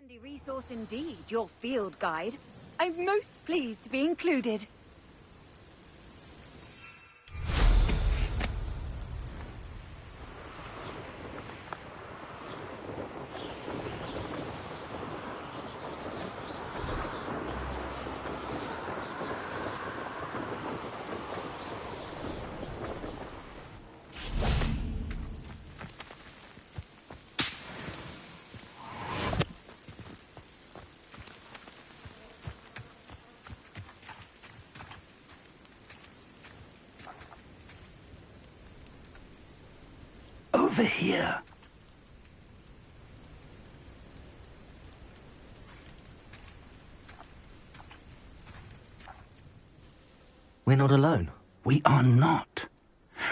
Handy resource indeed, your field guide. I'm most pleased to be included. Over here. We're not alone. We are not.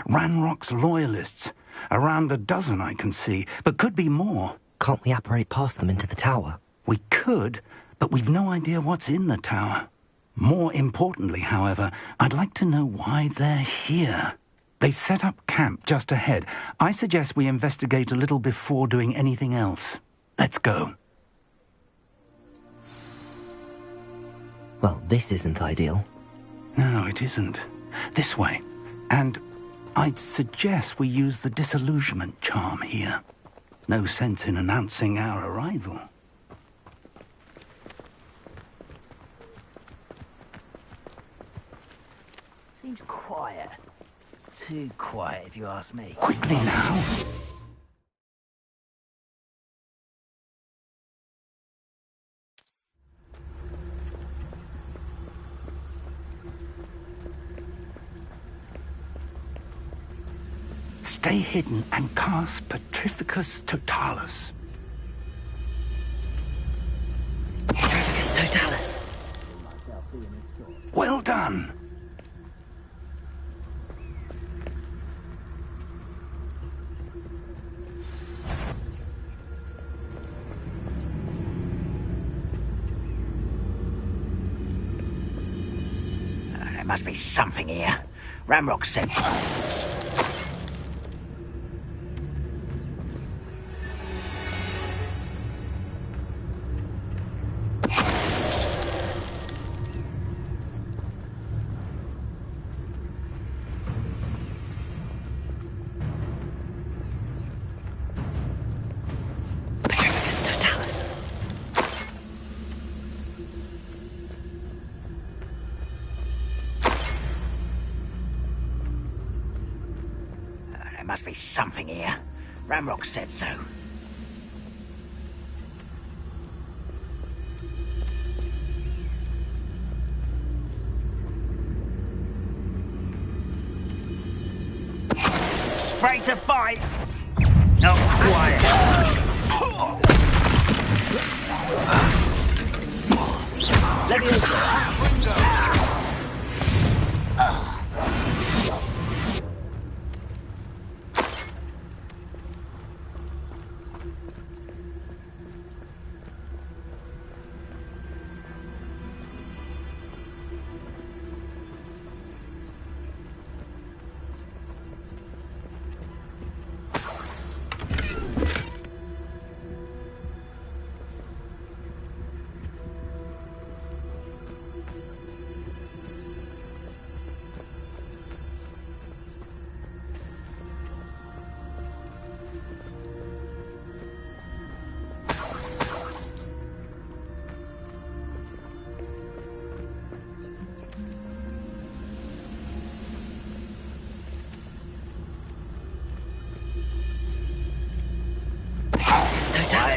Ranrock's loyalists. Around a dozen I can see, but could be more. Can't we apparate past them into the tower? We could, but we've no idea what's in the tower. More importantly, however, I'd like to know why they're here. They've set up camp just ahead. I suggest we investigate a little before doing anything else. Let's go. Well, this isn't ideal. No, it isn't. This way. And I'd suggest we use the disillusionment charm here. No sense in announcing our arrival. Seems quiet. Too quiet, if you ask me. Quickly now. Stay hidden and cast Petrificus Totalis. Petrificus Totalis. Well done. There must be something here. Ranrock said. There must be something here. Ranrock said so. Afraid to fight? Not quiet. Let me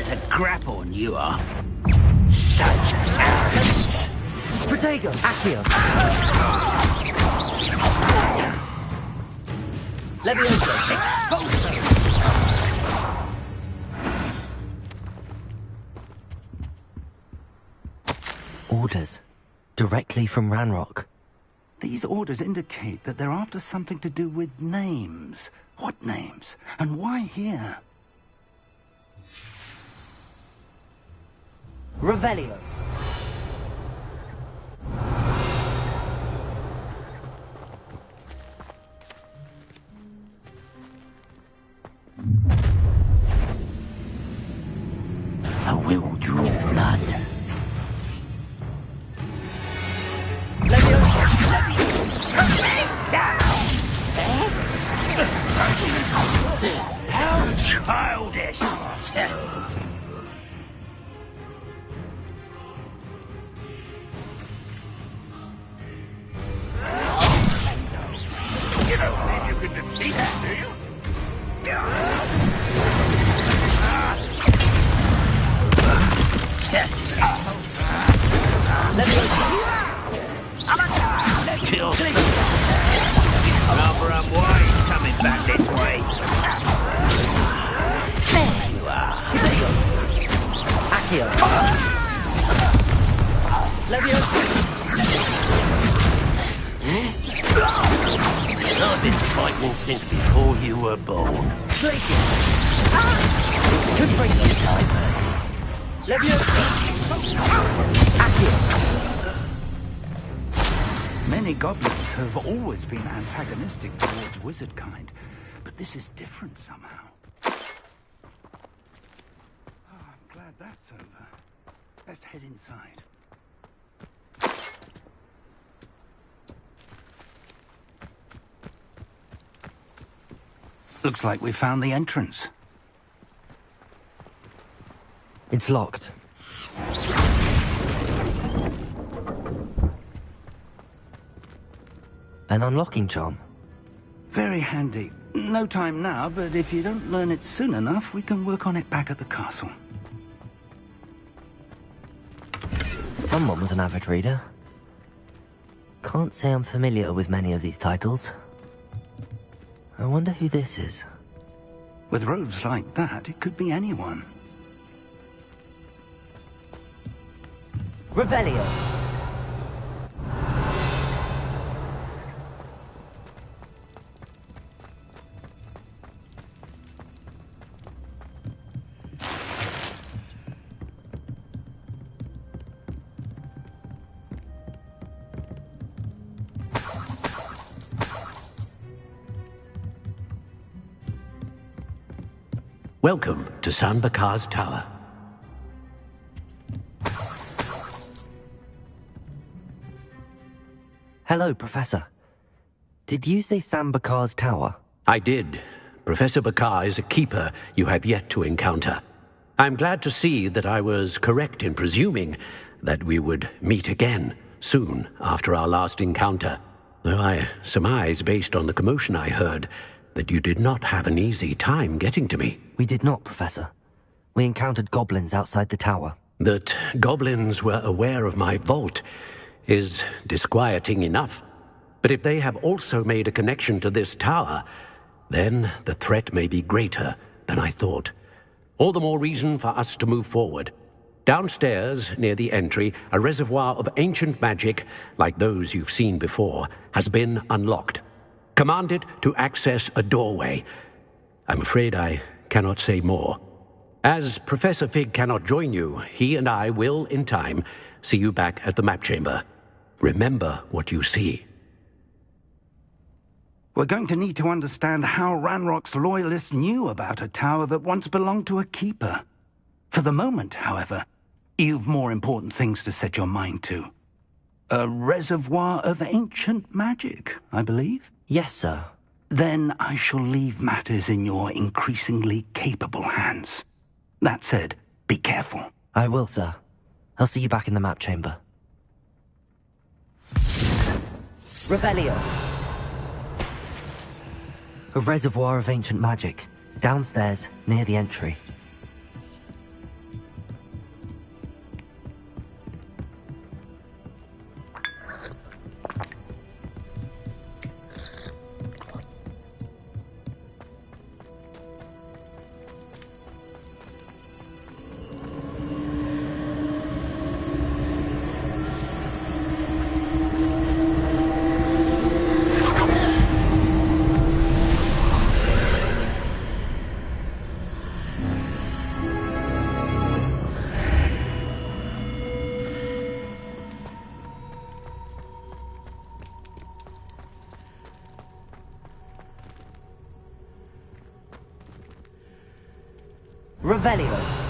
There's a grapple, you are. Such arrogance. Protego, Accio. Levioso, Expulso. Orders. Directly from Ranrock. These orders indicate that they're after something to do with names. What names? And why here? Revelio. A will draw. coming since before you were born. Glacier! Could break this time. Leviosa! Accio! Many goblins have always been antagonistic towards wizard kind, but this is different somehow. Oh, I'm glad that's over. Let's head inside. Looks like we found the entrance. It's locked. An unlocking charm. Very handy. No time now, but if you don't learn it soon enough, we can work on it back at the castle. Someone was an avid reader. Can't say I'm familiar with many of these titles. I wonder who this is. With robes like that, it could be anyone. Revelio! Welcome to San Bakar's Tower. Hello, Professor. Did you say San Bakar's Tower? I did. Professor Bakar is a keeper you have yet to encounter. I'm glad to see that I was correct in presuming that we would meet again soon after our last encounter, though I surmise, based on the commotion I heard, that you did not have an easy time getting to me. We did not, Professor. We encountered goblins outside the tower. That goblins were aware of my vault is disquieting enough. But if they have also made a connection to this tower, then the threat may be greater than I thought. All the more reason for us to move forward. Downstairs, near the entry, a reservoir of ancient magic, like those you've seen before, has been unlocked. Command it to access a doorway. I'm afraid I cannot say more. As Professor Fig cannot join you, he and I will, in time, see you back at the map chamber. Remember what you see. We're going to need to understand how Ranrock's loyalists knew about a tower that once belonged to a keeper. For the moment, however, you've more important things to set your mind to. A reservoir of ancient magic, I believe? Yes, sir. Then I shall leave matters in your increasingly capable hands. That said, be careful. I will, sir. I'll see you back in the map chamber. Revelio. A reservoir of ancient magic, downstairs, near the entry. Revelio.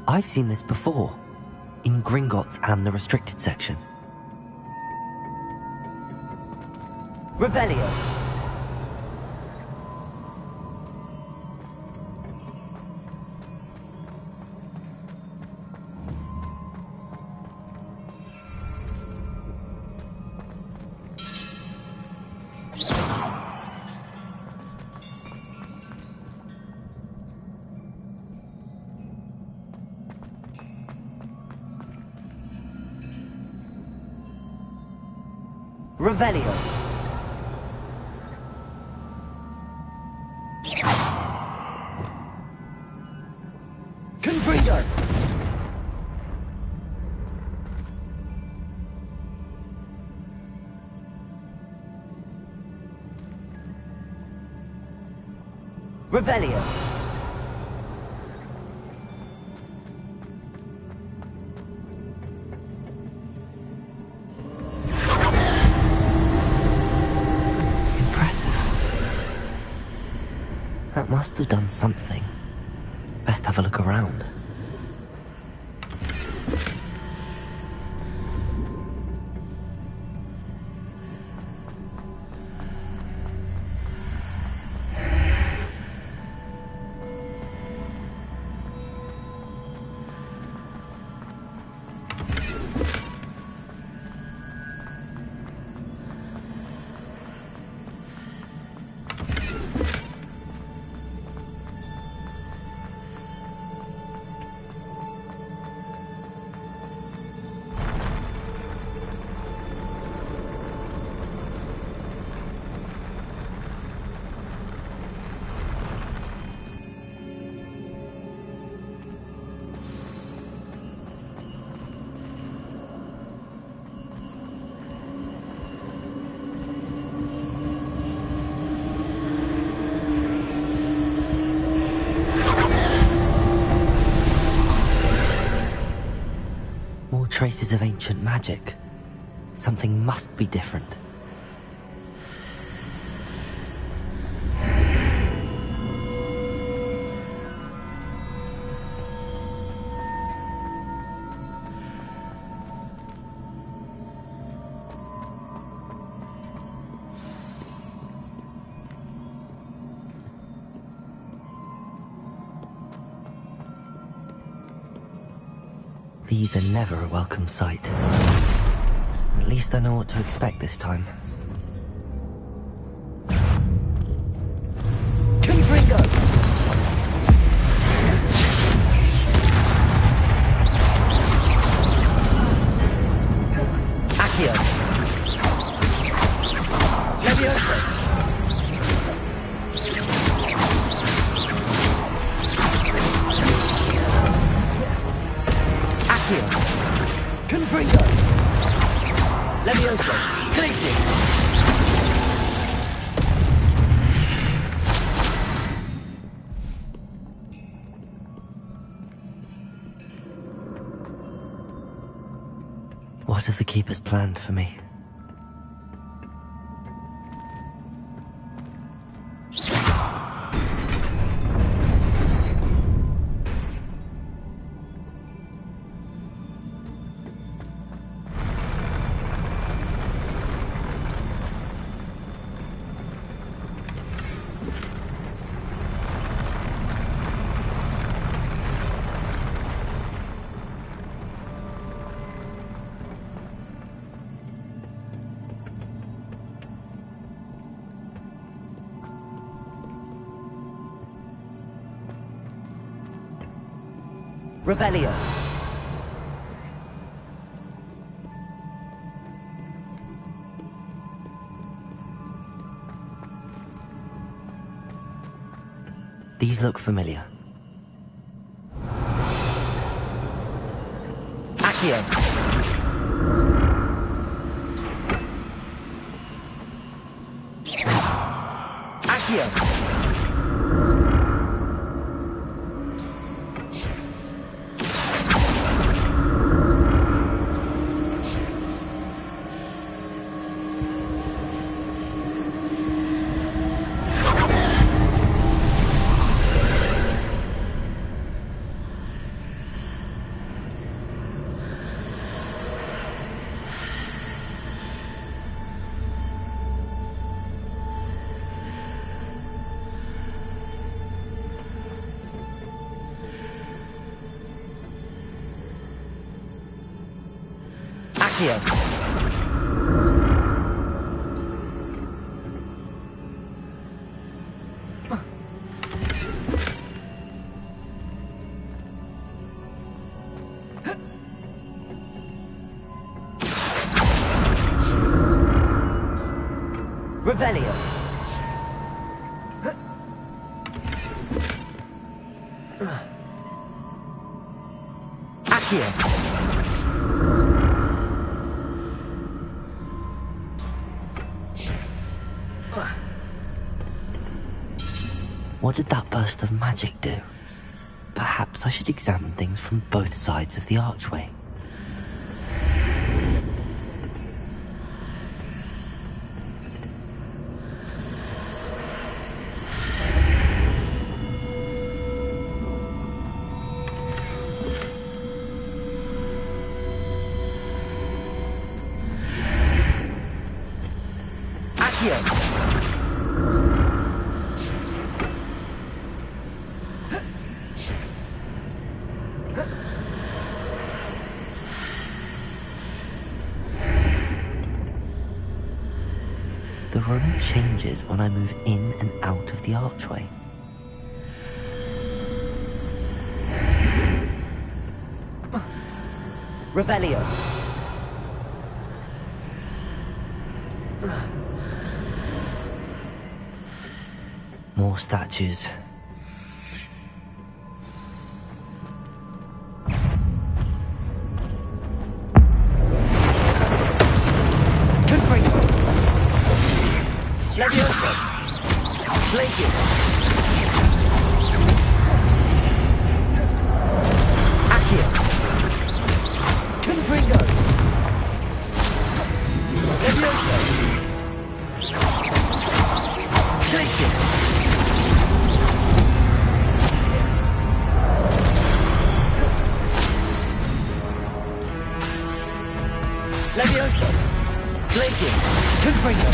I've seen this before, in Gringotts and the restricted section. Revelio. Revelio. Confringo. Revelio. That must have done something. Best have a look around. Traces of ancient magic. Something must be different. These are never a welcome sight. At least I know what to expect this time. Confringo! Accio! Levioso! Confringo! Levioso! Glacier! What have the Keepers planned for me? Revelio. These look familiar. Accio. Accio. Accio. Revelio. Accio. What did that burst of magic do? Perhaps I should examine things from both sides of the archway. Accio! The room changes when I move in and out of the archway. Revelio. More statues. Leviosa! Glacius! Accio! Confringo! Leviosa! Glacius! Leviosa! Glacius! Confringo!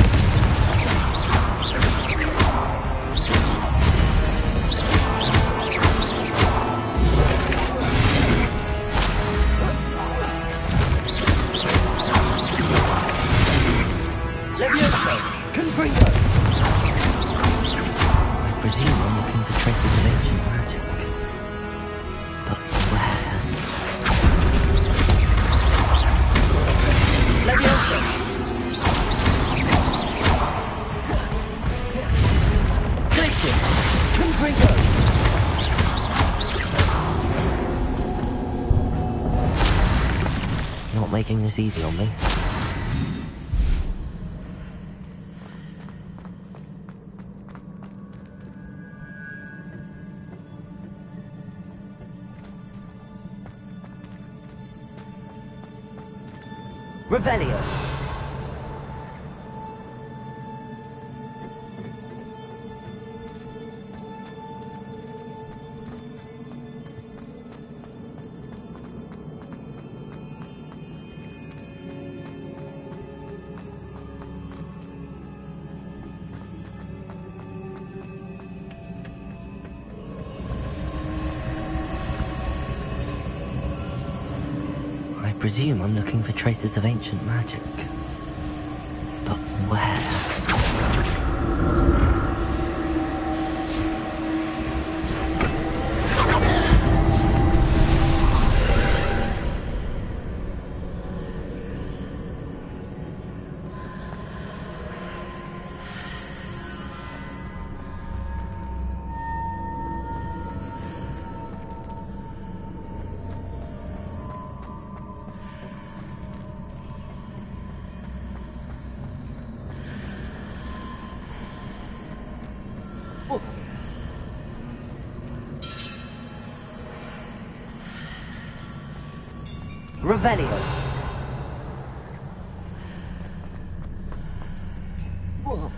I presume I'm looking for traces of ancient magic. But where? Leviosa! Glacius! Confringo! Not making this easy on me. Revelio. I presume I'm looking for traces of ancient magic. But where? Revelio. Whoa.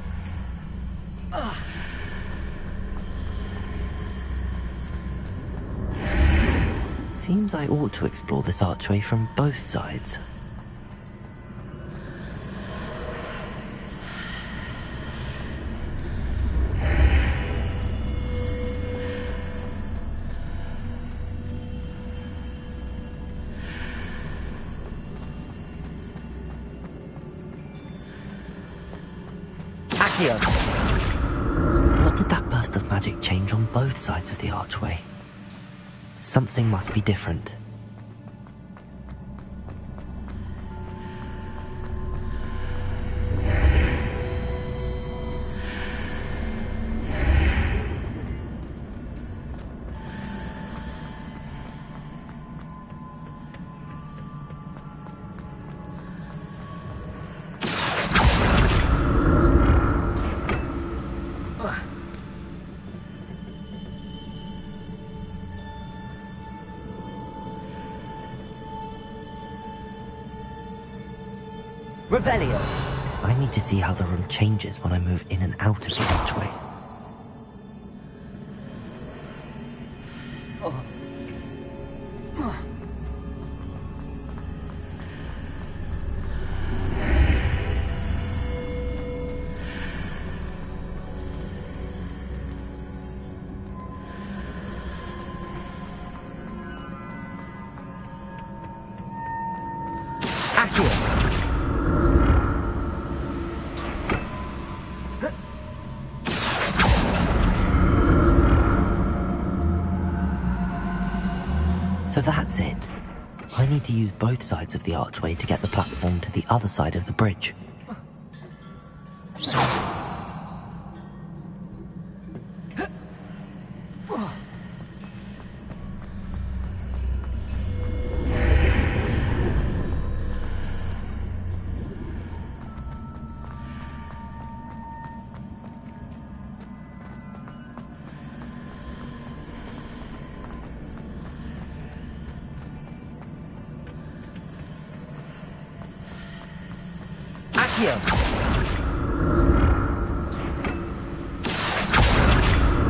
Seems I ought to explore this archway from both sides. What did that burst of magic change on both sides of the archway? Something must be different. Revelio. I need to see how the room changes when I move in and out of the archway. So that's it. I need to use both sides of the archway to get the platform to the other side of the bridge.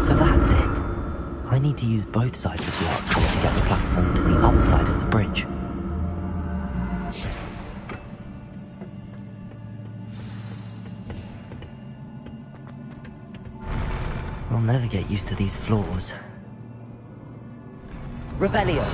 So that's it. I need to use both sides of the archway to get the platform to the other side of the bridge. I'll never get used to these floors. Revelio.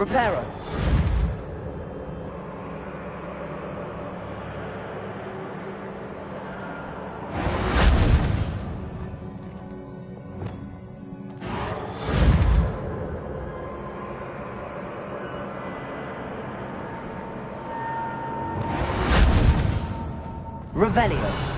Reparo. Revelio.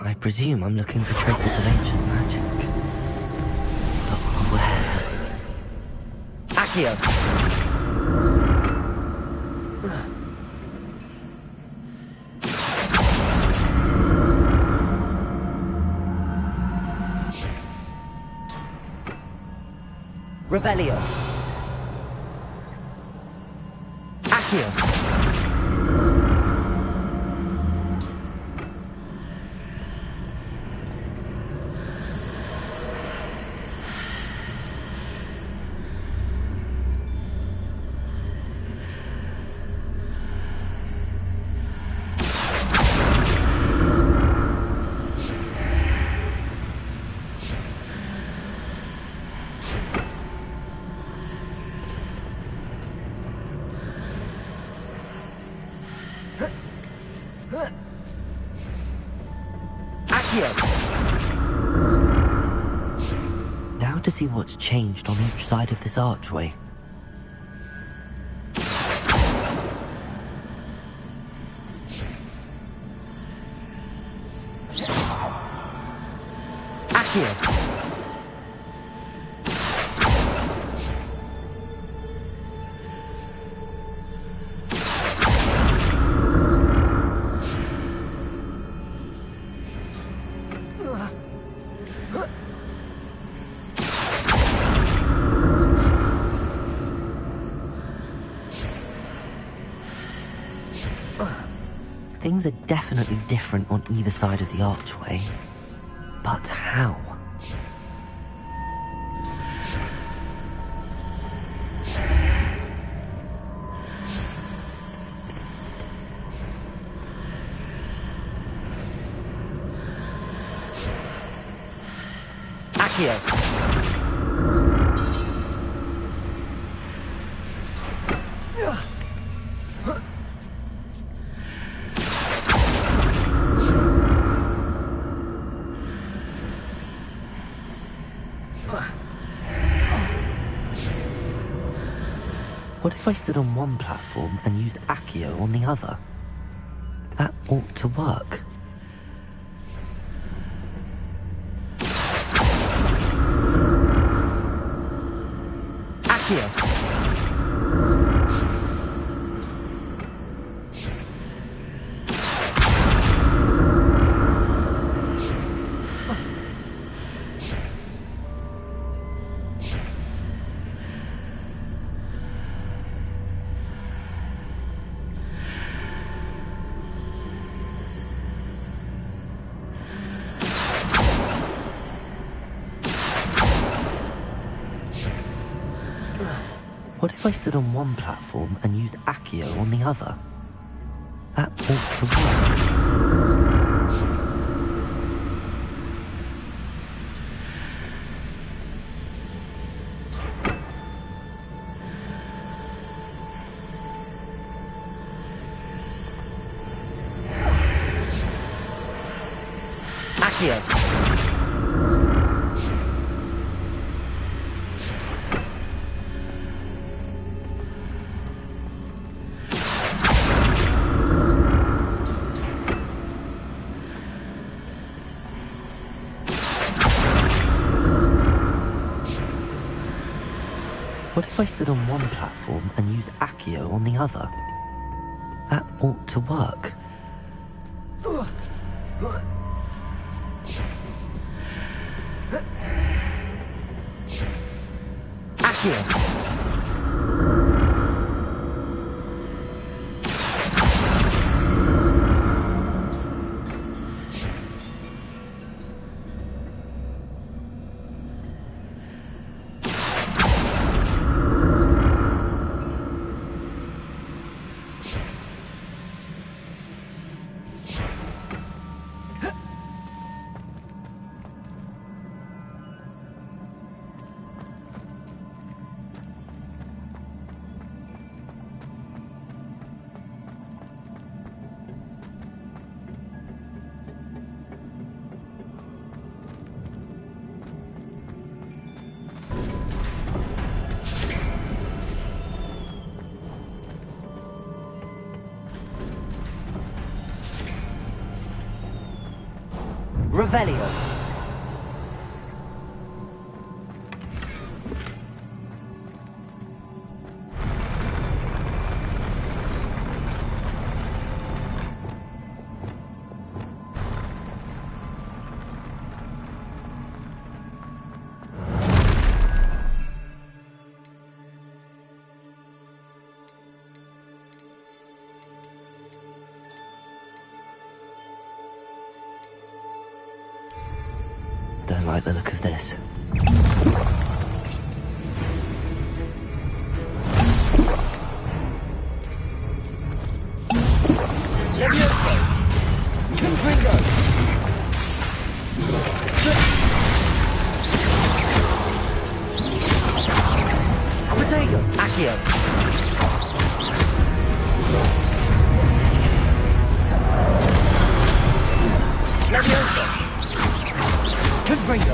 I presume I'm looking for traces of ancient magic. But where? Accio! Revelio. Accio. Now to see what's changed on each side of this archway. Accio! Things are definitely different on either side of the archway. But how? Accio! What if I stood on one platform and used Accio on the other? That ought to work. Accio! What if I stood on one platform and used Accio on the other? That ought to work. What if I stood on one platform and used Accio on the other? That ought to work. Accio! Revelio. Don't like the look of this. Levioso! Confringo! Protego! Accio! Levioso! Confringo!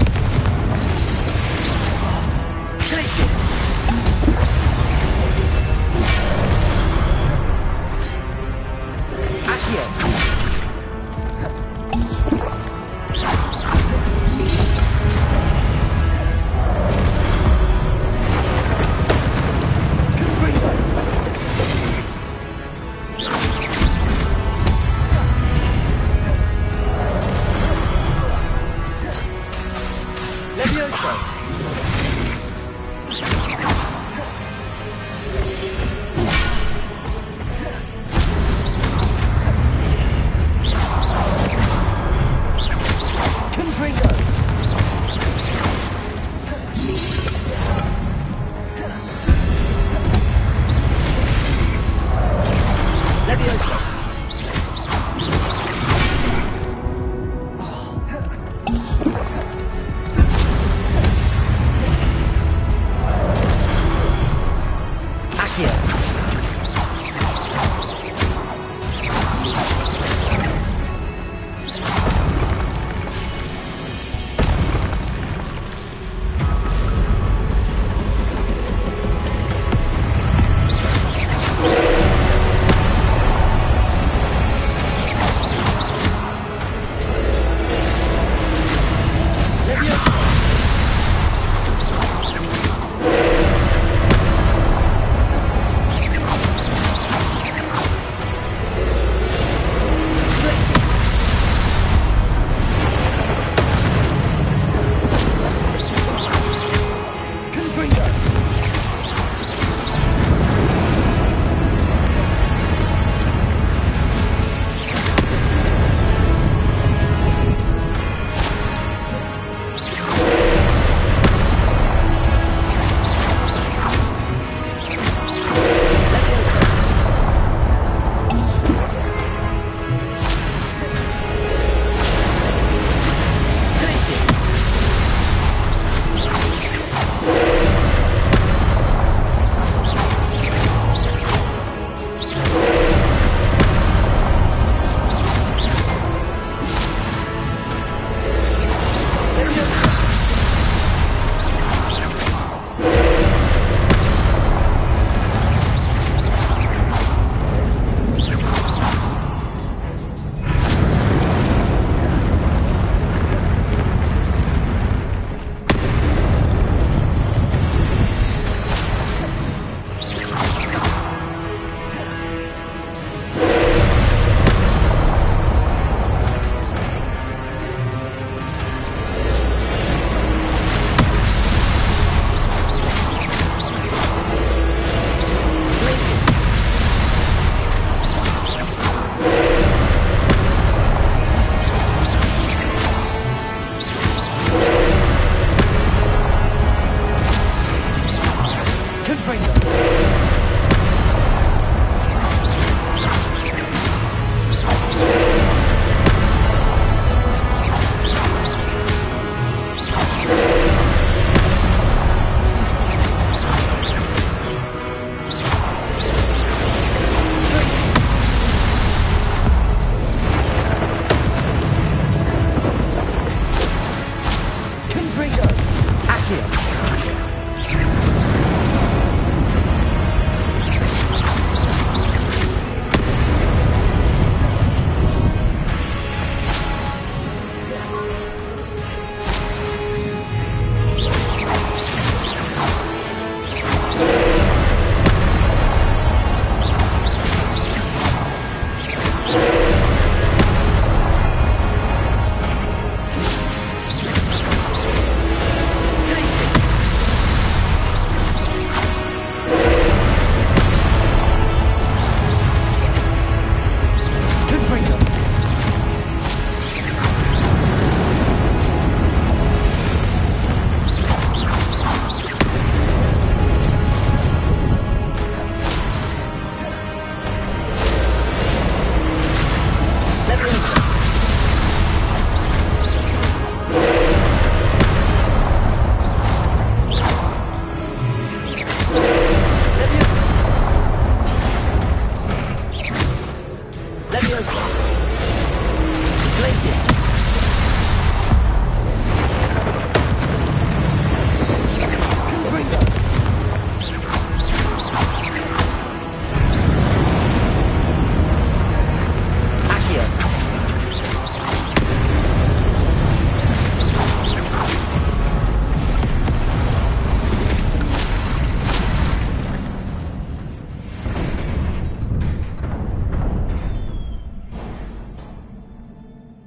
Glitches! Accio! Levioso!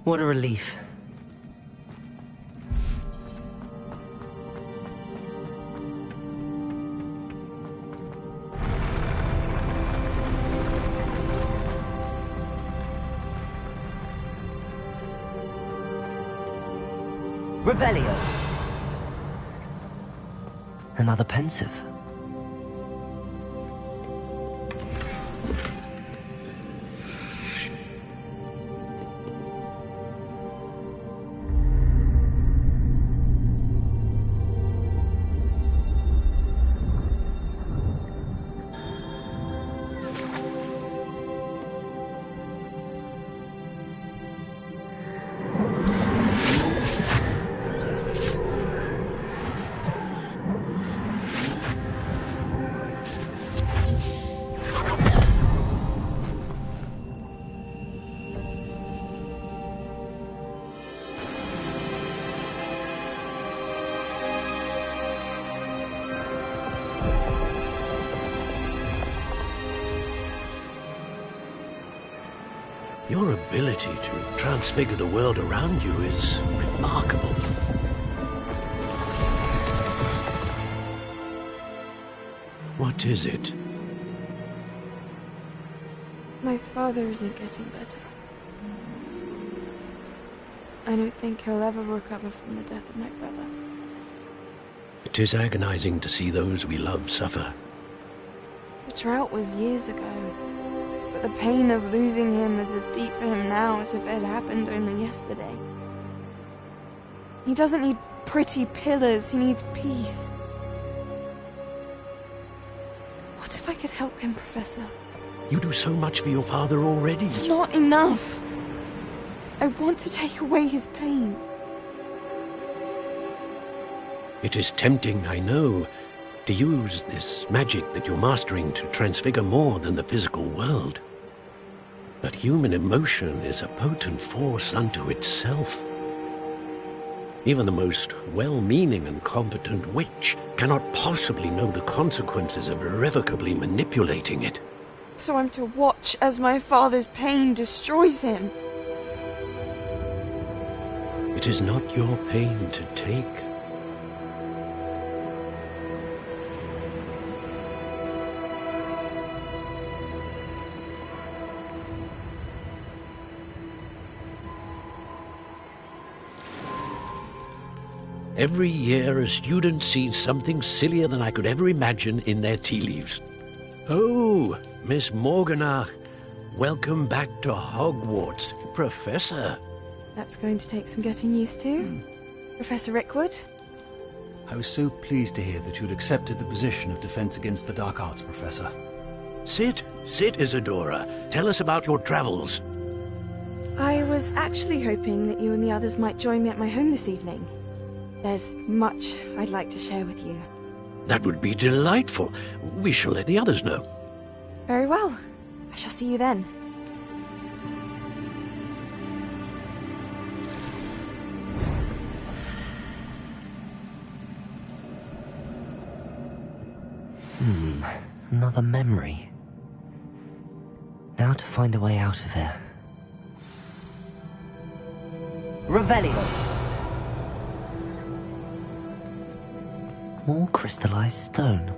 What a relief. Revelio. Another pensive. Your ability to transfigure the world around you is remarkable. What is it? My father isn't getting better. I don't think he'll ever recover from the death of my brother. It is agonizing to see those we love suffer. The drought was years ago, but the pain of losing him is as deep for him now as if it had happened only yesterday. He doesn't need pretty pillars, he needs peace. What if I could help him, Professor? You do so much for your father already. It's not enough. I want to take away his pain. It is tempting, I know, to use this magic that you're mastering to transfigure more than the physical world. But human emotion is a potent force unto itself. Even the most well-meaning and competent witch cannot possibly know the consequences of irrevocably manipulating it. So I'm to watch as my father's pain destroys him. It is not your pain to take. Every year a student sees something sillier than I could ever imagine in their tea leaves. Oh, Miss Morganach, welcome back to Hogwarts, Professor. That's going to take some getting used to. Professor Rickwood? I was so pleased to hear that you'd accepted the position of Defense Against the Dark Arts, Professor. Sit, Isadora. Tell us about your travels. I was actually hoping that you and the others might join me at my home this evening. There's much I'd like to share with you. That would be delightful. We shall let the others know. Very well. I shall see you then. Another memory. Now to find a way out of here. Revelio! More crystallized stone.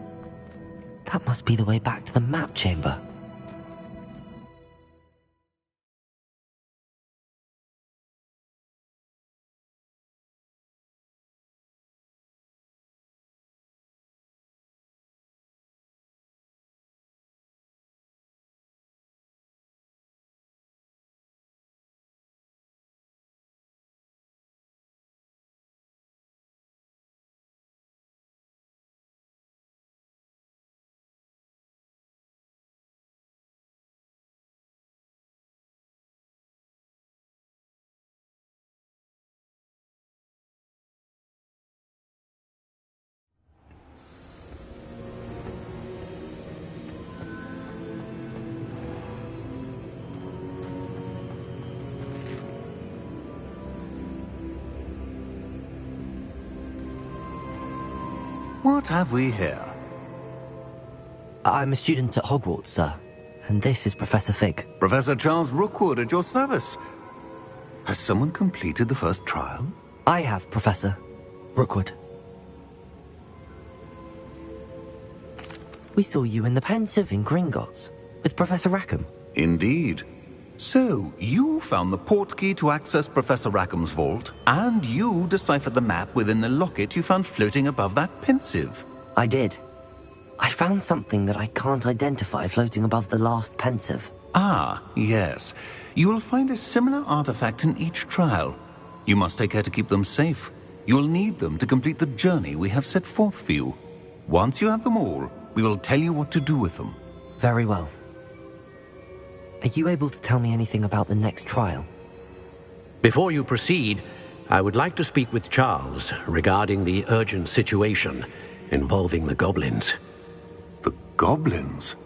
That must be the way back to the map chamber. What have we here? I'm a student at Hogwarts, sir. And this is Professor Fig. Professor Charles Rookwood at your service. Has someone completed the first trial? I have, Professor Rookwood. We saw you in the Pensive in Gringotts, with Professor Rackham. Indeed. So, you found the portkey to access Professor Rackham's vault, and you deciphered the map within the locket you found floating above that Pensive. I did. I found something that I can't identify floating above the last Pensive. Ah, yes. You will find a similar artifact in each trial. You must take care to keep them safe. You will need them to complete the journey we have set forth for you. Once you have them all, we will tell you what to do with them. Very well. Are you able to tell me anything about the next trial? Before you proceed, I would like to speak with Charles regarding the urgent situation involving the goblins. The goblins?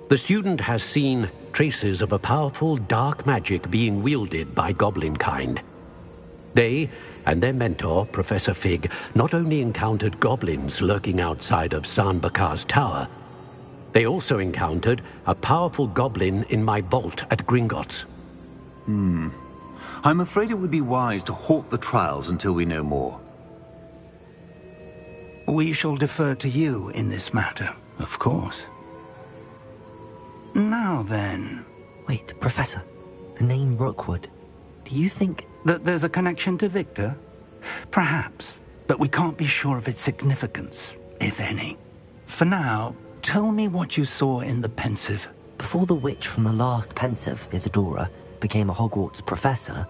The student has seen traces of a powerful dark magic being wielded by goblin kind. They and their mentor, Professor Fig, not only encountered goblins lurking outside of Sanbakar's tower, they also encountered a powerful goblin in my vault at Gringotts. I'm afraid it would be wise to halt the trials until we know more. We shall defer to you in this matter, of course. Now then... Wait, Professor. The name Rookwood. Do you think... that there's a connection to Victor? Perhaps, but we can't be sure of its significance, if any. For now, tell me what you saw in the Pensive. Before the witch from the last Pensive, Isadora, became a Hogwarts professor,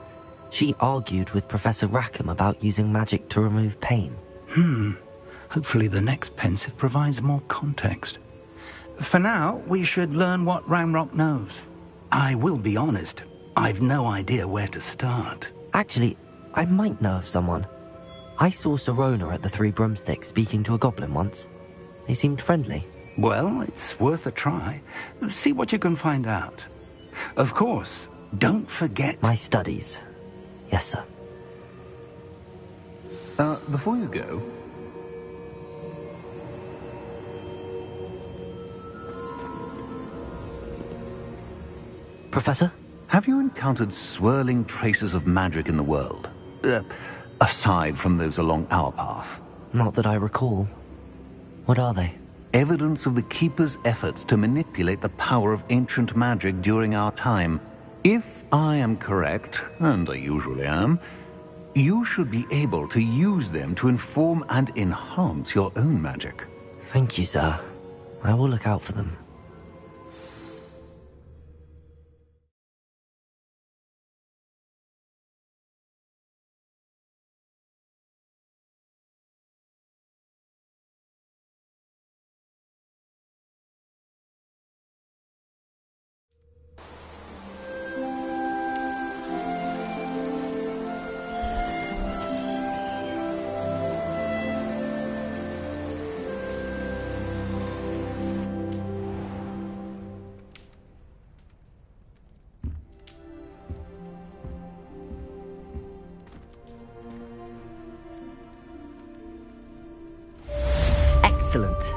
she argued with Professor Rackham about using magic to remove pain. Hopefully the next Pensive provides more context. For now, we should learn what Ramrock knows. I will be honest, I've no idea where to start. Actually, I might know of someone. I saw Serona at the Three Broomsticks speaking to a goblin once. They seemed friendly. Well, it's worth a try. See what you can find out. Of course, don't forget... My studies. Yes, sir. Before you go... Professor? Have you encountered swirling traces of magic in the world? Aside from those along our path? Not that I recall. What are they? Evidence of the Keeper's efforts to manipulate the power of ancient magic during our time. If I am correct, and I usually am, You should be able to use them to inform and enhance your own magic. Thank you, sir. I will look out for them. Excellent.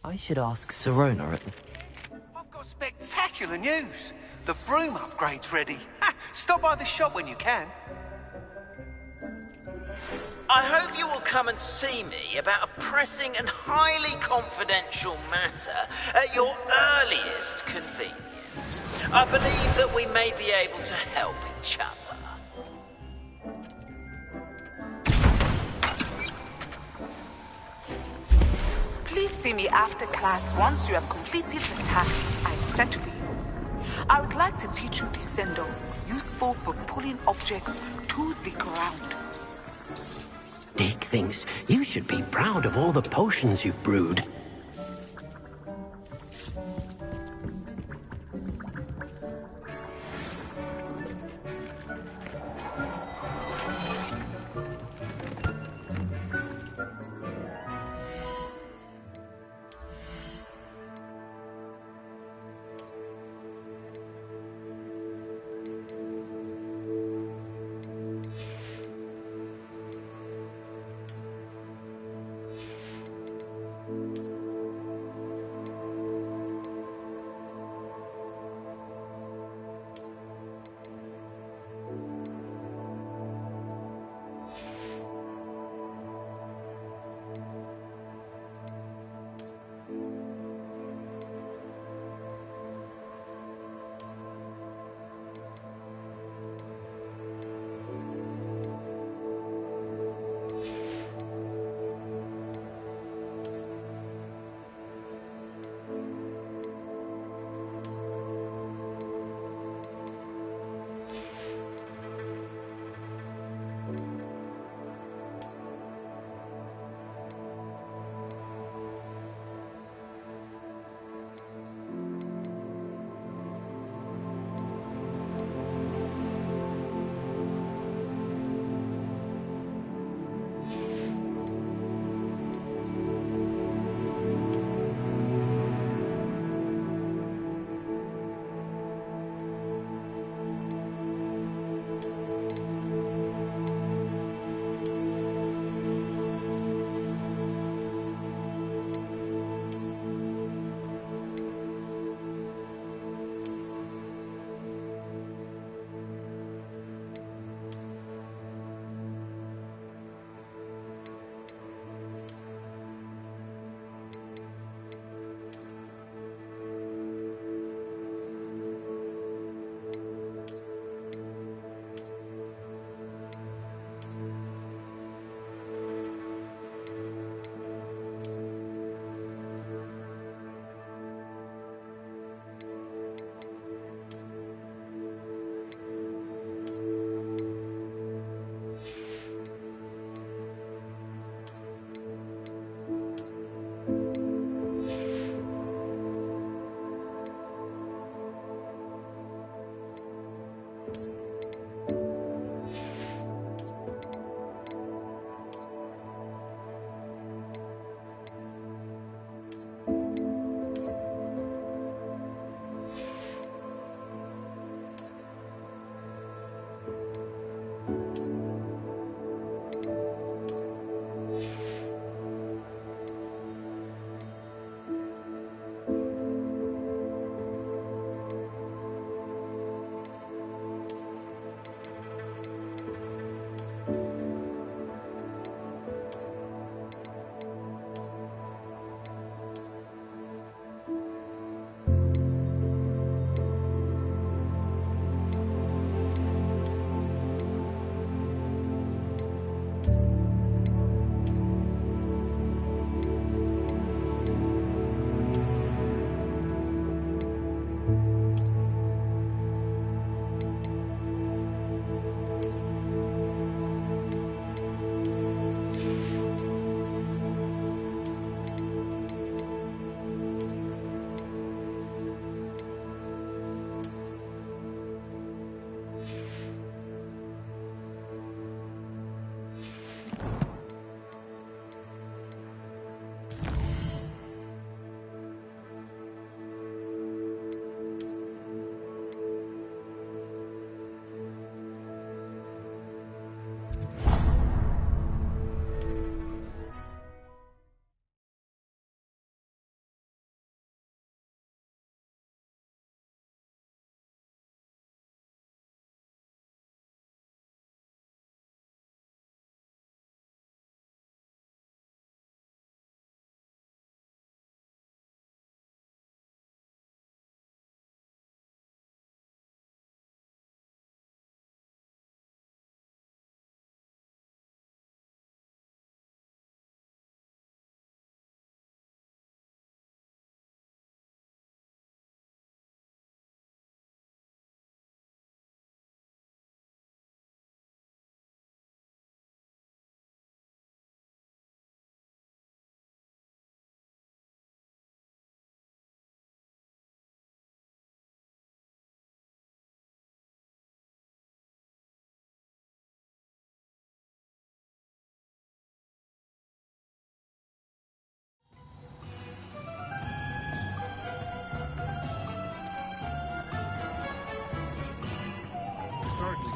I should ask Sirona at the... I've got spectacular news. The broom upgrade's ready. Ha! Stop by the shop when you can. I hope you will come and see me about a pressing and highly confidential matter at your earliest convenience. I believe that we may be able to help each other. Please see me after class once you have completed the tasks I've set for you. I would like to teach you Descendo, useful for pulling objects to the ground. Dick thinks you should be proud of all the potions you've brewed.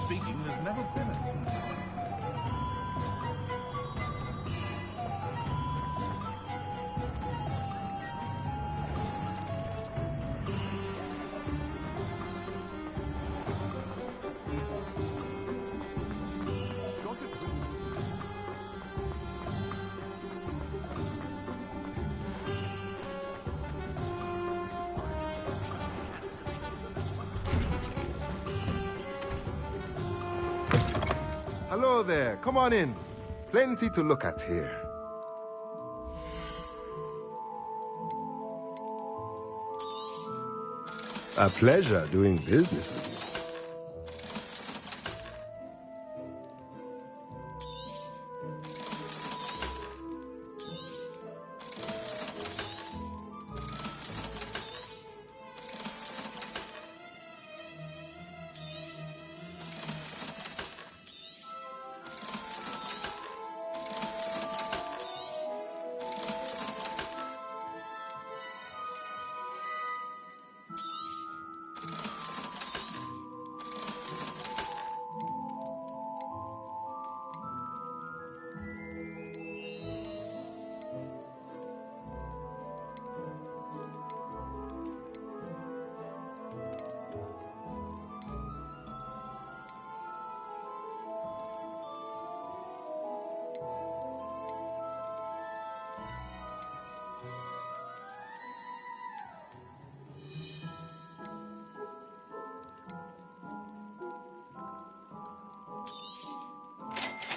speaking, there's never been a... Hello there. Come on in. Plenty to look at here. A pleasure doing business with you.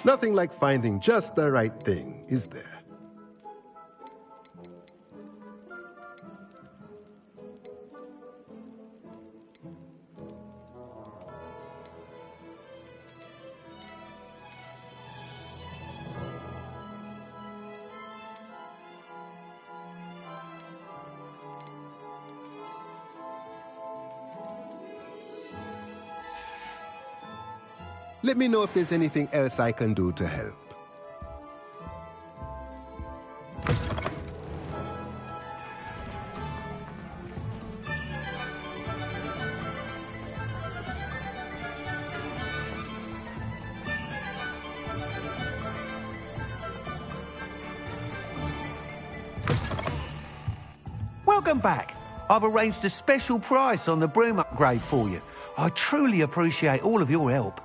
Nothing like finding just the right thing, is there? Let me know if there's anything else I can do to help. Welcome back. I've arranged a special price on the broom upgrade for you. I truly appreciate all of your help.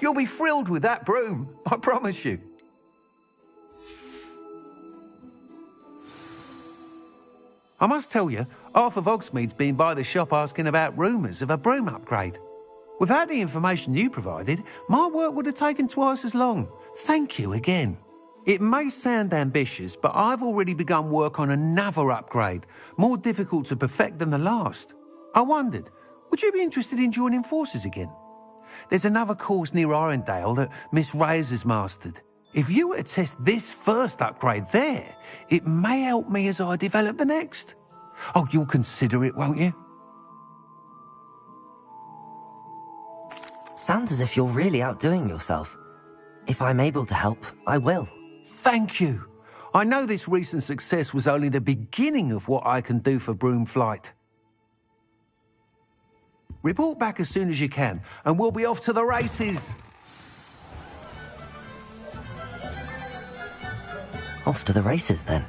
You'll be thrilled with that broom, I promise you. I must tell you, half of Hogsmeade's been by the shop asking about rumours of a broom upgrade. Without the information you provided, my work would have taken twice as long. Thank you again. It may sound ambitious, but I've already begun work on another upgrade, more difficult to perfect than the last. I wondered, would you be interested in joining forces again? There's another course near Arendelle that Miss Reyes has mastered. If you were to test this first upgrade there, it may help me as I develop the next. Oh, you'll consider it, won't you? Sounds as if you're really outdoing yourself. If I'm able to help, I will. Thank you. I know this recent success was only the beginning of what I can do for Broomflight. Report back as soon as you can, and we'll be off to the races. Off to the races, then.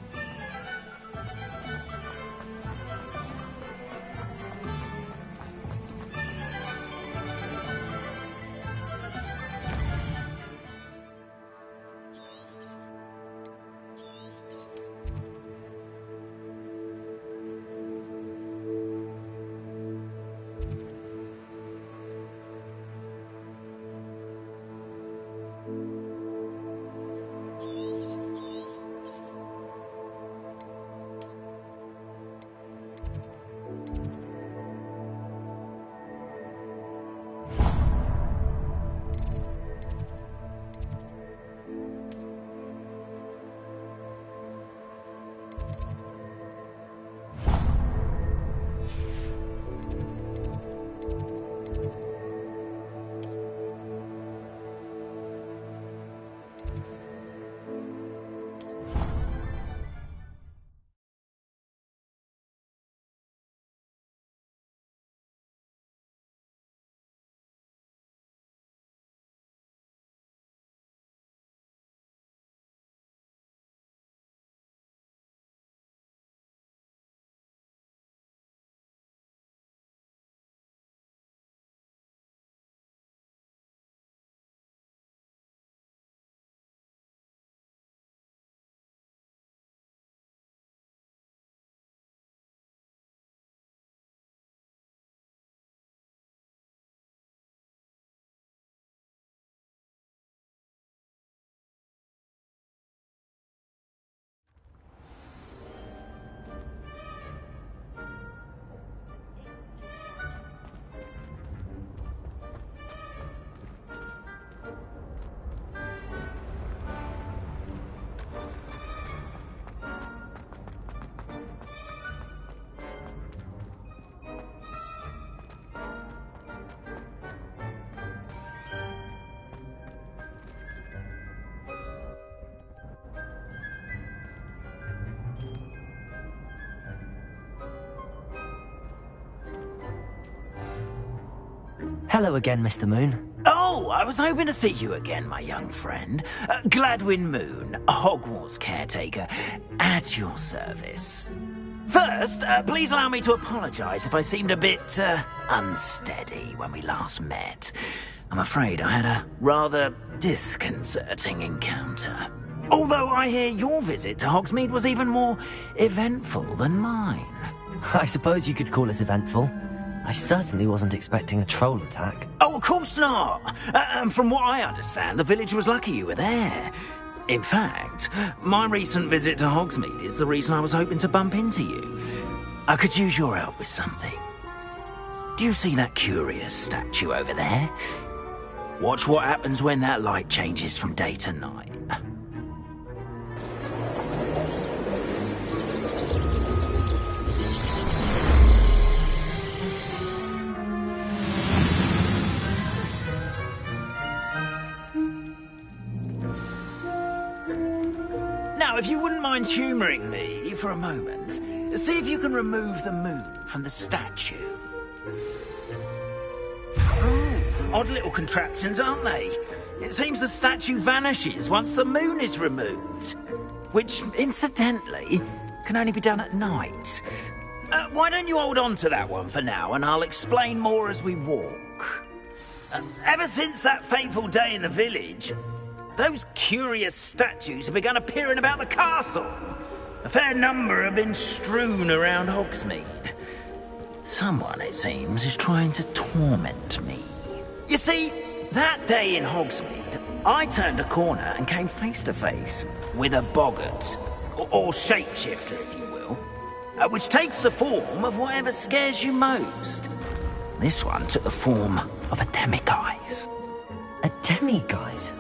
Hello again, Mr. Moon. Oh, I was hoping to see you again, my young friend. Gladwin Moon, Hogwarts caretaker, at your service. First, please allow me to apologise if I seemed a bit, unsteady when we last met. I'm afraid I had a rather disconcerting encounter. Although I hear your visit to Hogsmeade was even more eventful than mine. I suppose you could call it eventful. I certainly wasn't expecting a troll attack. Oh, of course not! And from what I understand, the village was lucky you were there. In fact, my recent visit to Hogsmeade is the reason I was hoping to bump into you. I could use your help with something. Do you see that curious statue over there? Watch what happens when that light changes from day to night. Now, if you wouldn't mind humouring me for a moment, see if you can remove the moon from the statue. Odd little contraptions, aren't they? It seems the statue vanishes once the moon is removed. Which, incidentally, can only be done at night. Why don't you hold on to that one for now, and I'll explain more as we walk. Ever since that fateful day in the village, those curious statues have begun appearing about the castle. A fair number have been strewn around Hogsmeade. Someone, it seems, is trying to torment me. You see, that day in Hogsmeade, I turned a corner and came face to face with a boggart, or shapeshifter, if you will, which takes the form of whatever scares you most. This one took the form of a demiguise. A demiguise?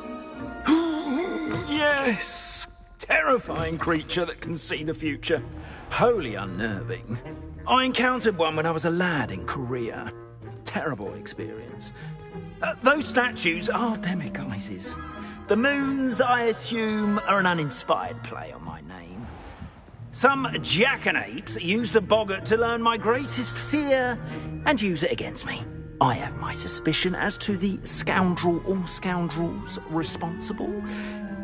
Yes! Terrifying creature that can see the future. Wholly unnerving. I encountered one when I was a lad in Korea. Terrible experience. Those statues are demiguises. The moons, I assume, are an uninspired play on my name. Some jackanapes used a boggart to learn my greatest fear and use it against me. I have my suspicion as to the scoundrel or scoundrels responsible.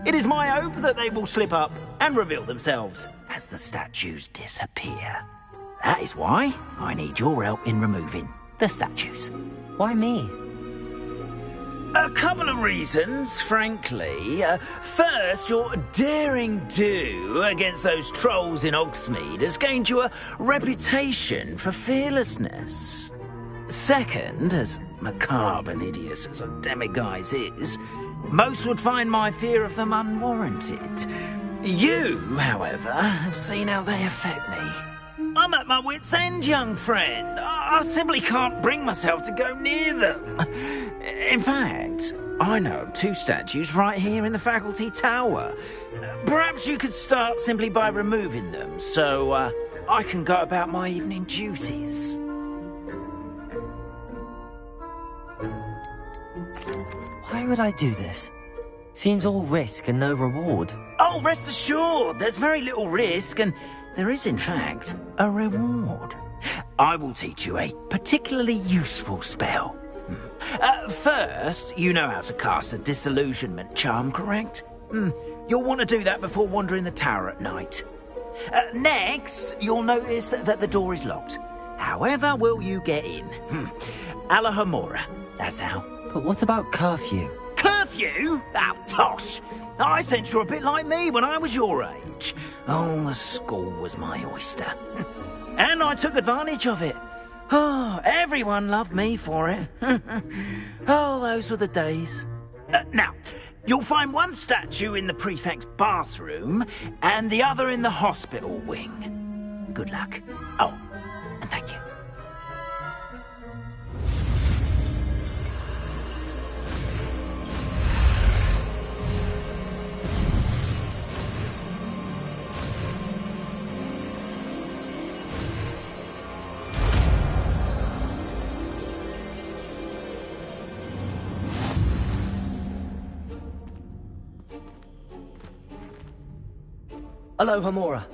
It is my hope that they will slip up and reveal themselves as the statues disappear. That is why I need your help in removing the statues. Why me? A couple of reasons, frankly. First, your daring do against those trolls in Hogsmeade has gained you a reputation for fearlessness. Second, as macabre and hideous as a demiguise is, most would find my fear of them unwarranted. You, however, have seen how they affect me. I'm at my wit's end, young friend. I simply can't bring myself to go near them. In fact, I know of two statues right here in the faculty tower. Perhaps you could start simply by removing them, so I can go about my evening duties. Why would I do this? Seems all risk and no reward. Oh, rest assured, there's very little risk, and there is, in fact, a reward. I will teach you a particularly useful spell. First, you know how to cast a disillusionment charm, correct? You'll want to do that before wandering the tower at night. Next, you'll notice that the door is locked. However will you get in? Alahomora, that's how. But what about curfew? Curfew? Oh, tosh! I sense you're a bit like me when I was your age. Oh, the school was my oyster. And I took advantage of it. Oh, everyone loved me for it. Oh, those were the days. Now, you'll find one statue in the prefect's bathroom and the other in the hospital wing. Good luck. Oh, and thank you. Alohomora.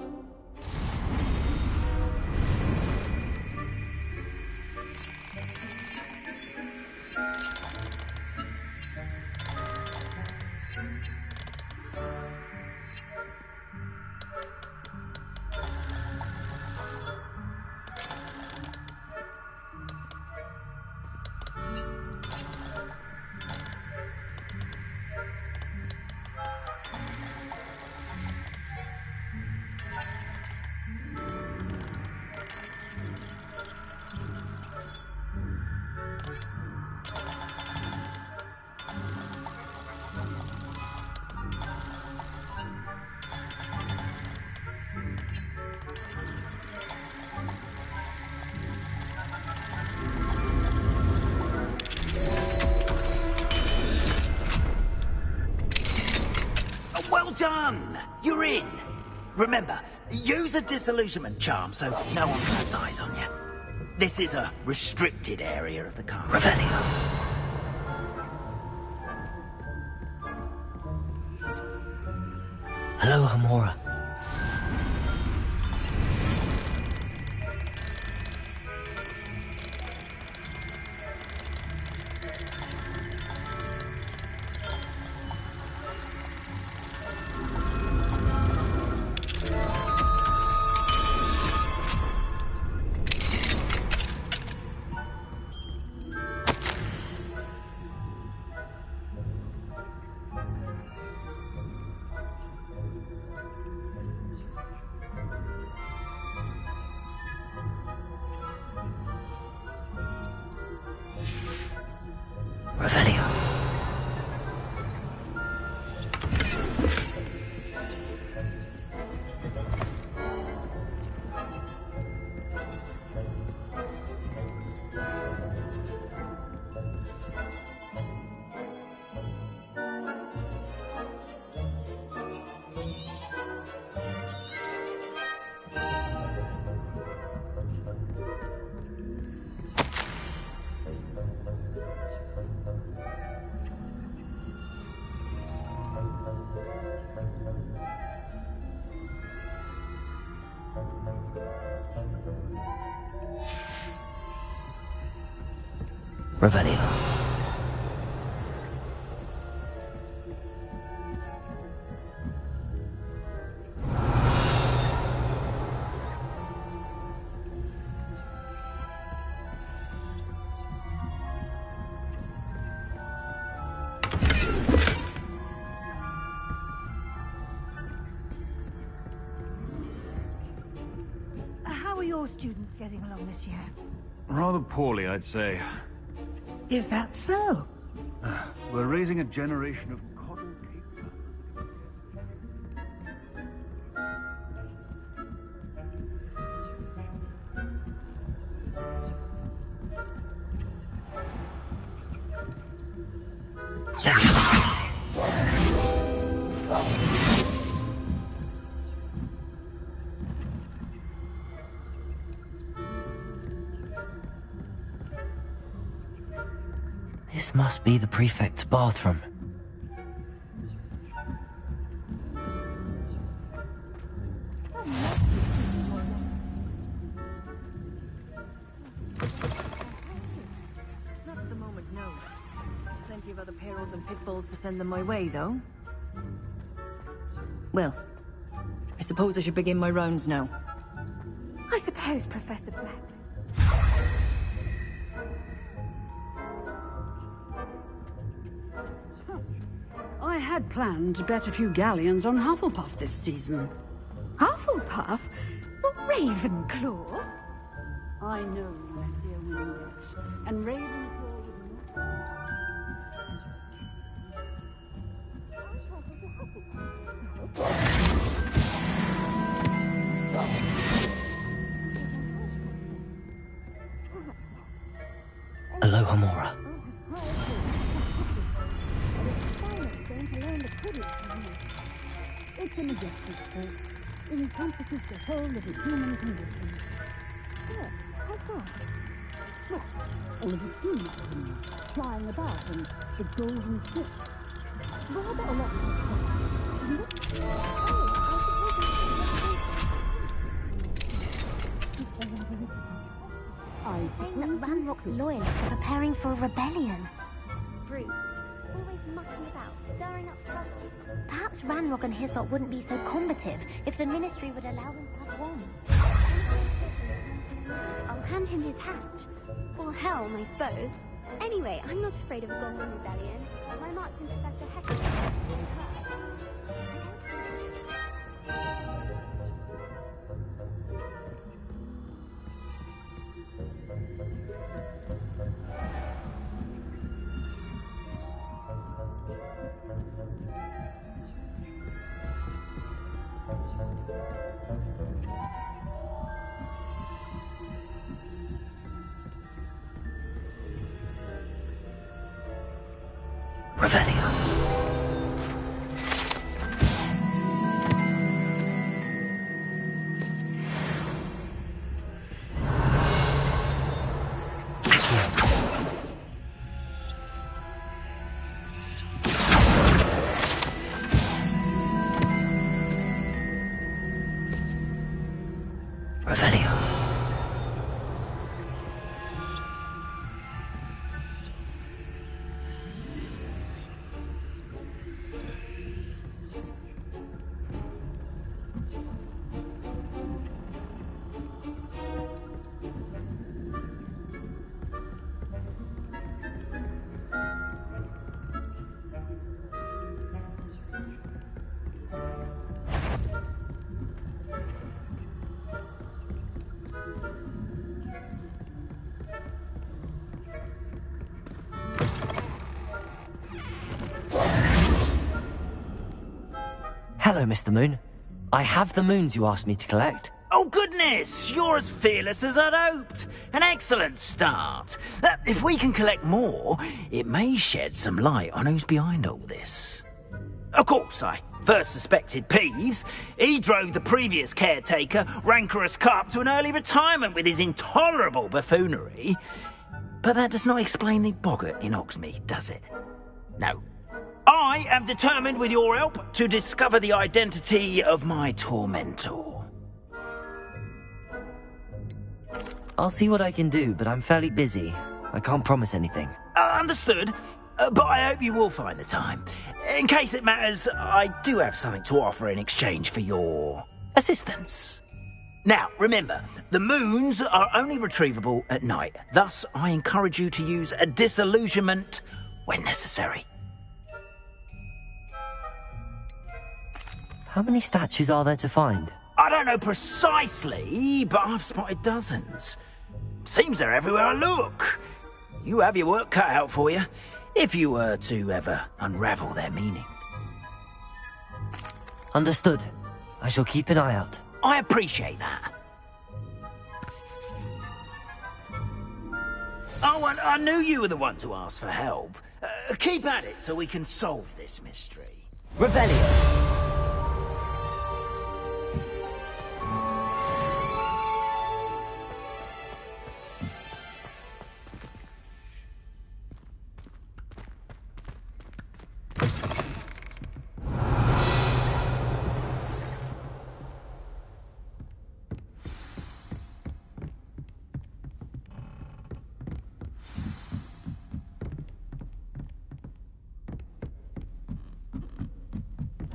done! You're in! Remember, use a disillusionment charm so no one claps eyes on you. This is a restricted area of the castle. Revelio. Hello, Hamora. Revelio. Revelio. How are your students getting along this year? Rather poorly, I'd say. Is that so? We're raising a generation of coddle This must be the prefect's bathroom. Not at the moment, no. Plenty of other perils and pitfalls to send them my way, though. Well, I suppose I should begin my rounds now. I suppose, Professor Black. I had planned to bet a few galleons on Hufflepuff this season. Hufflepuff? Not Ravenclaw? I know you won't be a winning bet, and Ravenclaw would not. Aloha Mora. It's a majestic state. It encompasses the whole of the human condition. Look, how far? Look, all of the human things flying about and the golden ship. Rather a lot of Saying that Ranrock's loyalists are preparing for a rebellion. Brute. Always mucking about, stirring up trouble. Perhaps Ranrock and his lot wouldn't be so combative if the Ministry would allow them to have one. I'll hand him his hat. Or helm, I suppose. Anyway, I'm not afraid of a Goblin rebellion. My marksman Professor Hecker. Revelio. Revelio. Hello, Mr. Moon. I have the moons you asked me to collect. Oh, goodness! You're as fearless as I'd hoped. An excellent start. If we can collect more, it may shed some light on who's behind all this. Of course, I first suspected Peeves. He drove the previous caretaker, Rancorous Carp, to an early retirement with his intolerable buffoonery. But that does not explain the boggart in Hogsmeade, does it? No. I am determined, with your help, to discover the identity of my tormentor. I'll see what I can do, but I'm fairly busy. I can't promise anything. Understood. But I hope you will find the time. In case it matters, I do have something to offer in exchange for your assistance. Now, remember, the moons are only retrievable at night. Thus, I encourage you to use a disillusionment when necessary. How many statues are there to find? I don't know precisely, but I've spotted dozens. Seems they're everywhere I look. You have your work cut out for you, if you were to ever unravel their meaning. Understood. I shall keep an eye out. I appreciate that. Oh, and I knew you were the one to ask for help. Keep at it so we can solve this mystery. Revelio.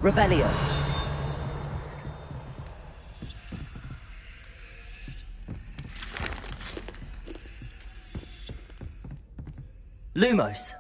Revelio. Lumos.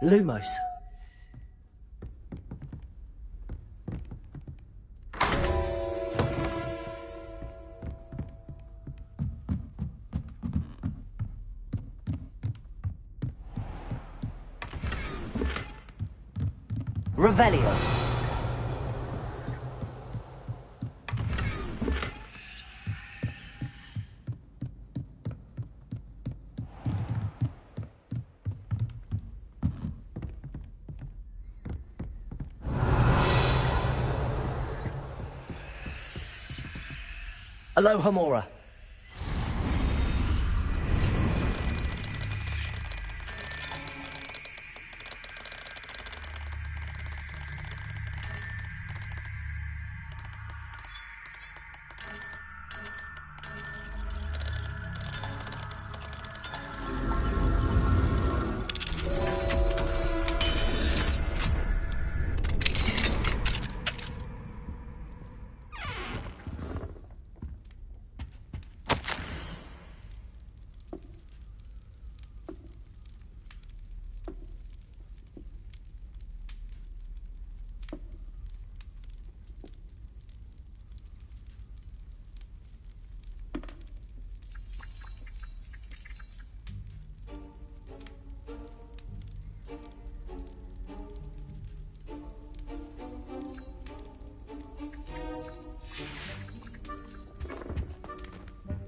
Lumos. Revelio. Aloha Mora.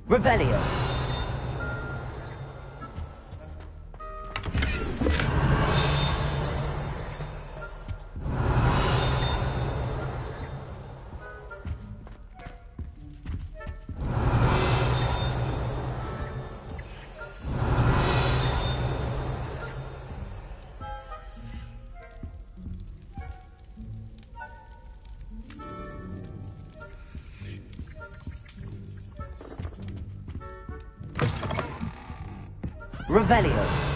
Revelio. Revelio.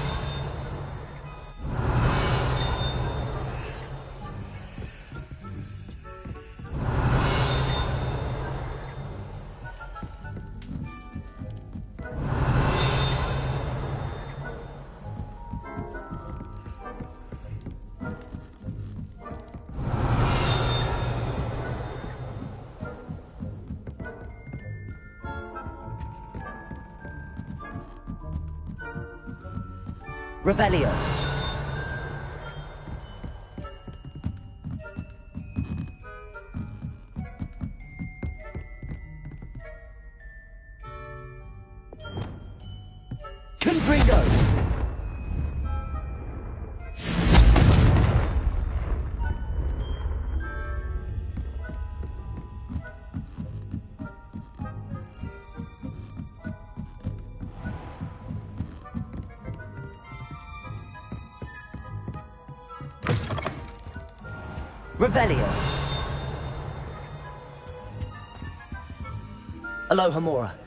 Revelio. Confringo. Revelio. Alohomora.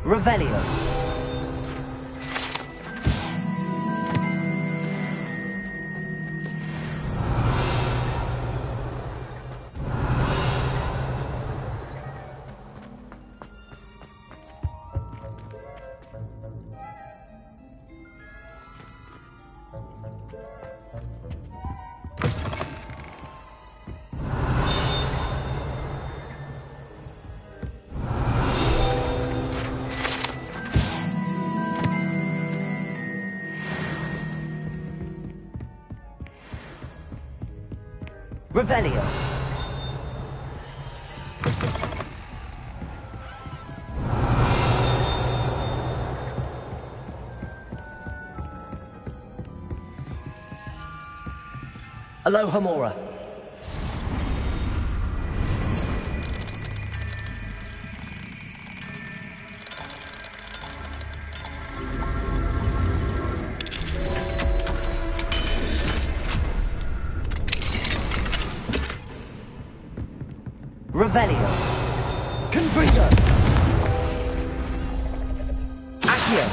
Revelio. Revelio. Alohomora. Revelio. Confringo. Accio.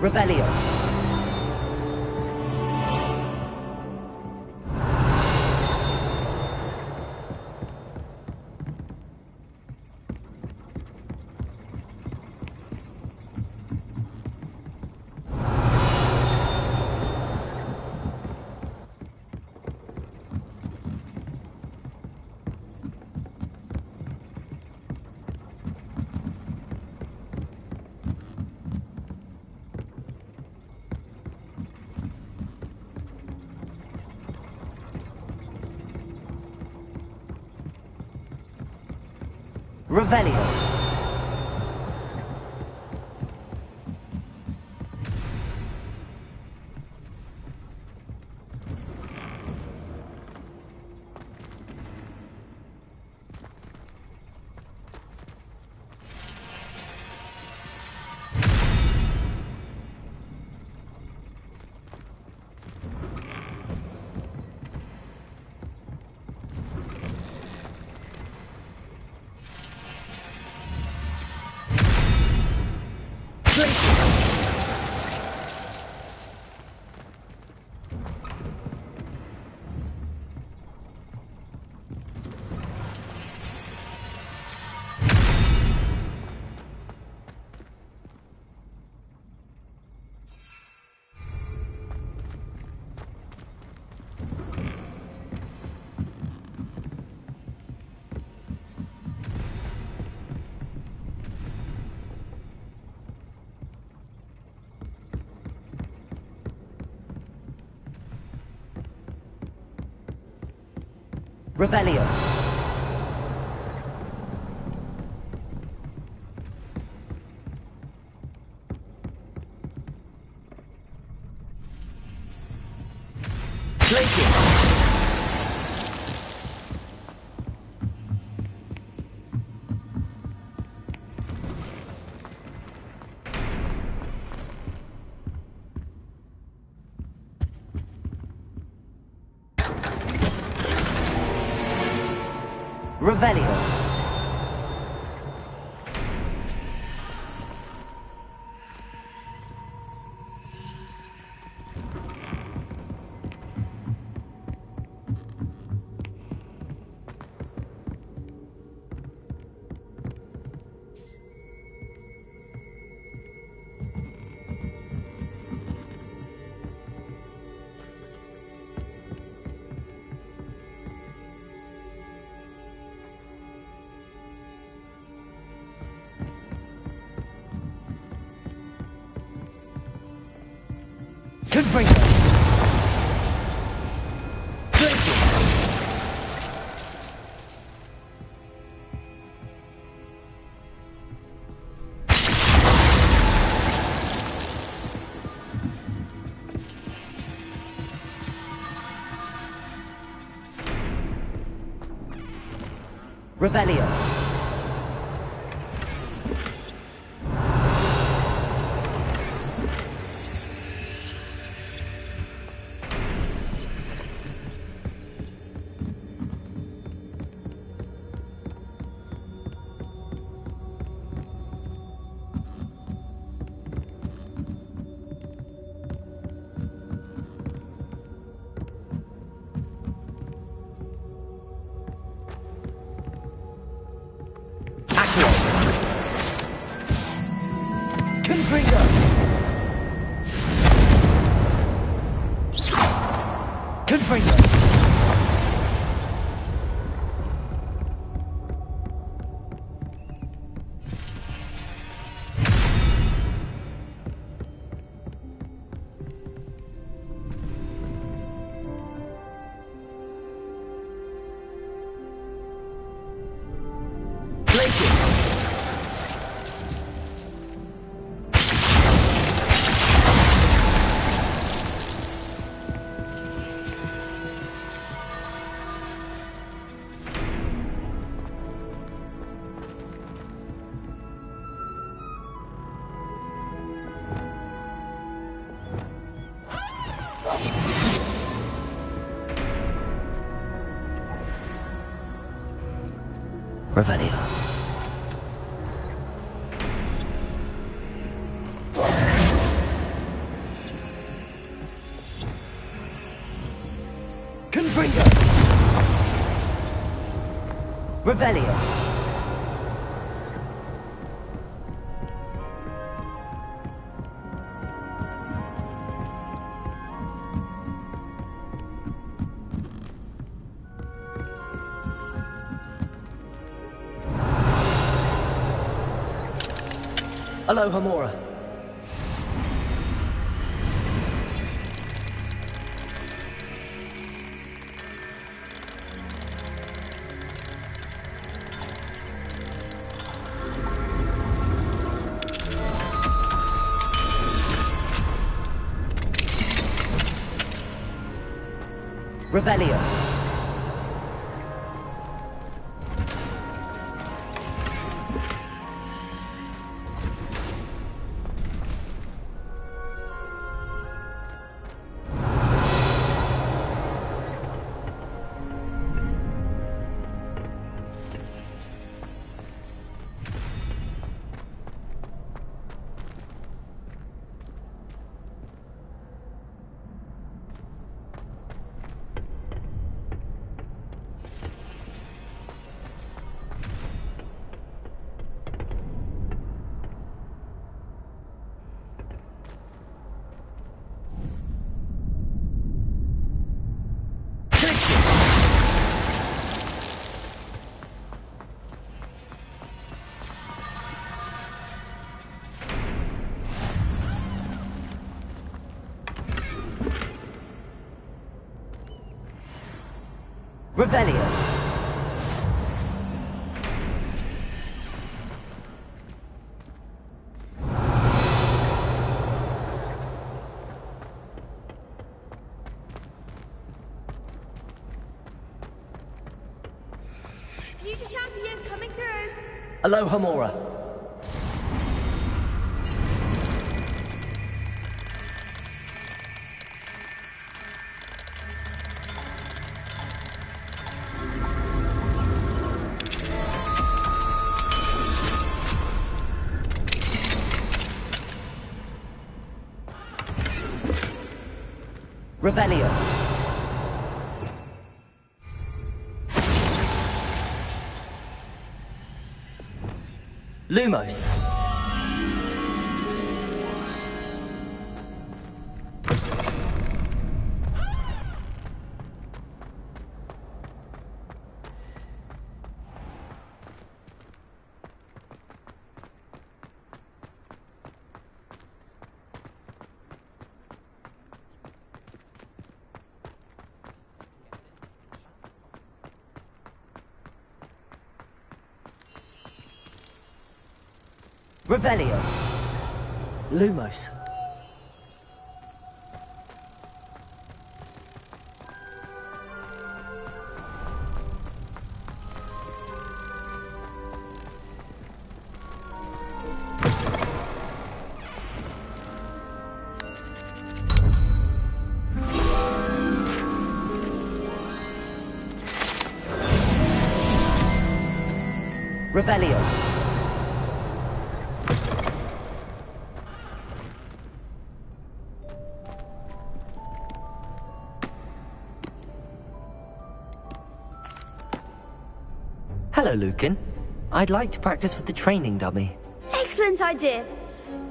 Revelio. Revelio. Revelio. Revelio. Confringo. Placing. Revelio. Confringo. Confringo. Revelio. Confringo. Revelio. Hello, Hamora. Revelio. Revelio. Future champion coming through. Aloha Mora. Revelio. Lumos. Revelio. Lumos. Revelio. Hello, Lucan. I'd like to practice with the training dummy. Excellent idea.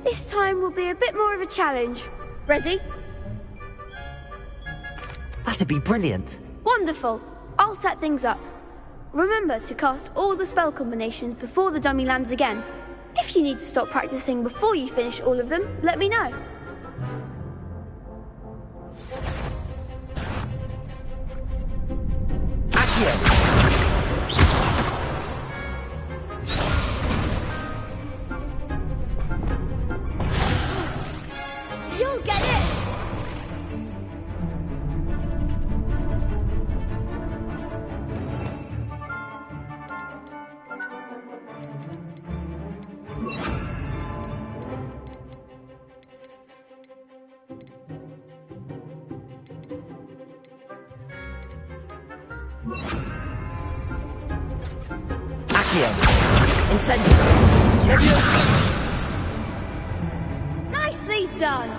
This time will be a bit more of a challenge. Ready? That'd be brilliant. Wonderful. I'll set things up. Remember to cast all the spell combinations before the dummy lands again. If you need to stop practicing before you finish all of them, let me know. Accio. You'll get it! Accio. Incendio. Leviosa. Nicely done!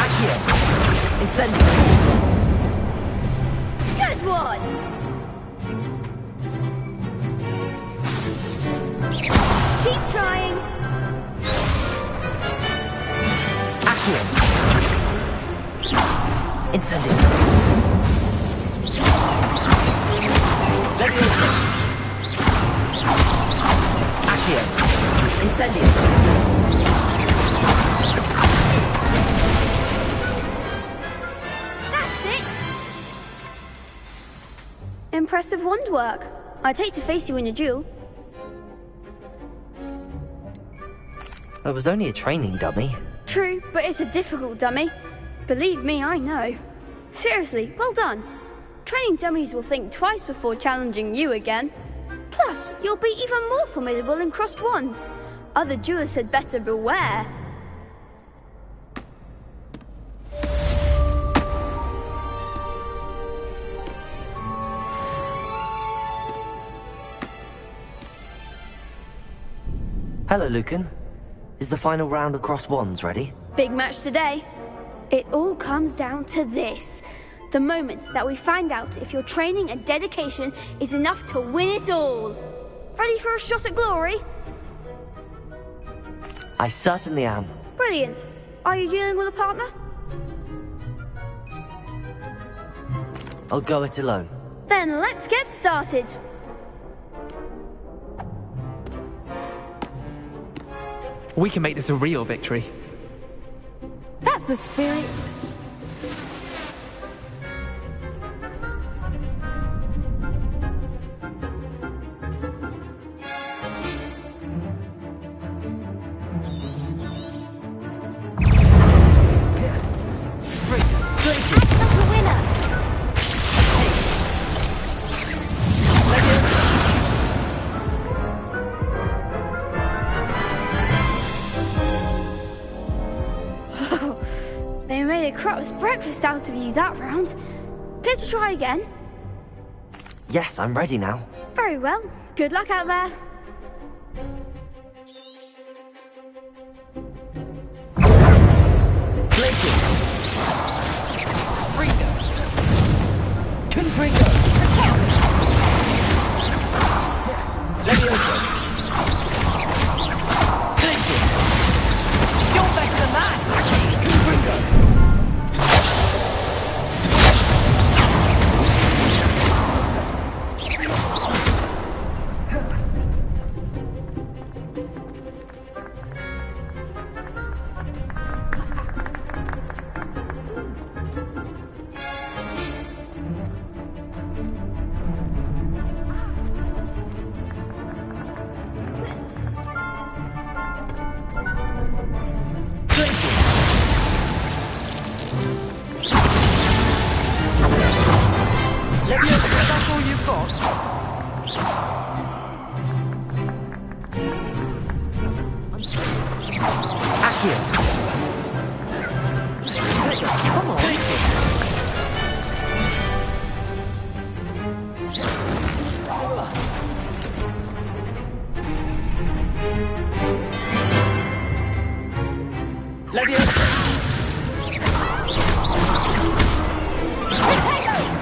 Accio. Incendio. Good one! Keep trying! Accio. Incendio. Leviosa. Accio. Incendio. That's it! Impressive wand work. I'd hate to face you in a duel. It was only a training dummy. True, but it's a difficult dummy. Believe me, I know. Seriously, well done. Training dummies will think twice before challenging you again. Plus, you'll be even more formidable in crossed wands. Other duelists had better beware. Hello, Lucan. Is the final round of cross wands ready? Big match today. It all comes down to this. The moment that we find out if your training and dedication is enough to win it all. Ready for a shot at glory? I certainly am. Brilliant. Are you dealing with a partner? I'll go it alone. Then let's get started. We can make this a real victory. That's the spirit. They made a crap's breakfast out of you that round. Care to try again? Yes, I'm ready now. Very well. Good luck out there.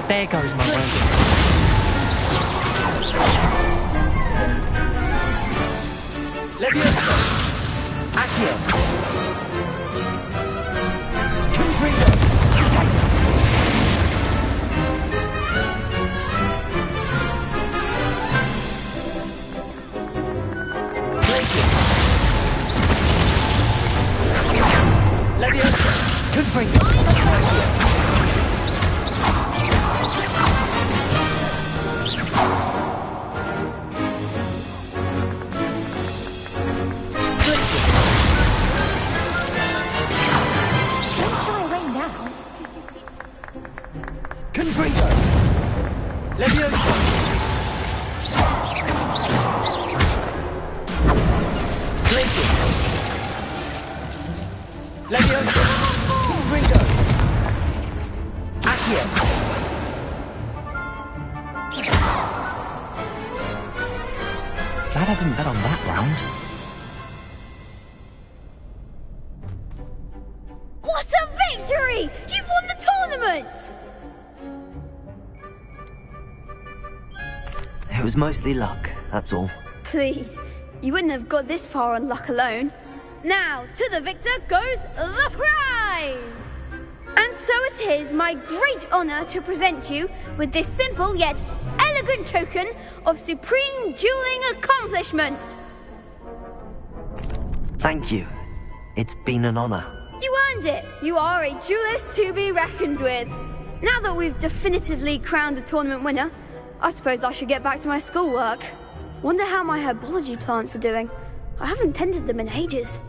There goes my round. Leviosa! Accio! Confringo! Glacier! Leviosa! Confringo! Accio! Confringo! Leviosa! Glacier! Leviosa! Confringo! Accio! Glad I didn't bet on that round. What a victory! You've won the tournament! It was mostly luck, that's all. Please, you wouldn't have got this far on luck alone. Now, to the victor goes the prize! And so it is my great honour to present you with this simple yet elegant token of supreme dueling accomplishment. Thank you. It's been an honour. You earned it. You are a duelist to be reckoned with. Now that we've definitively crowned the tournament winner, I suppose I should get back to my schoolwork. Wonder how my herbology plants are doing. I haven't tended them in ages.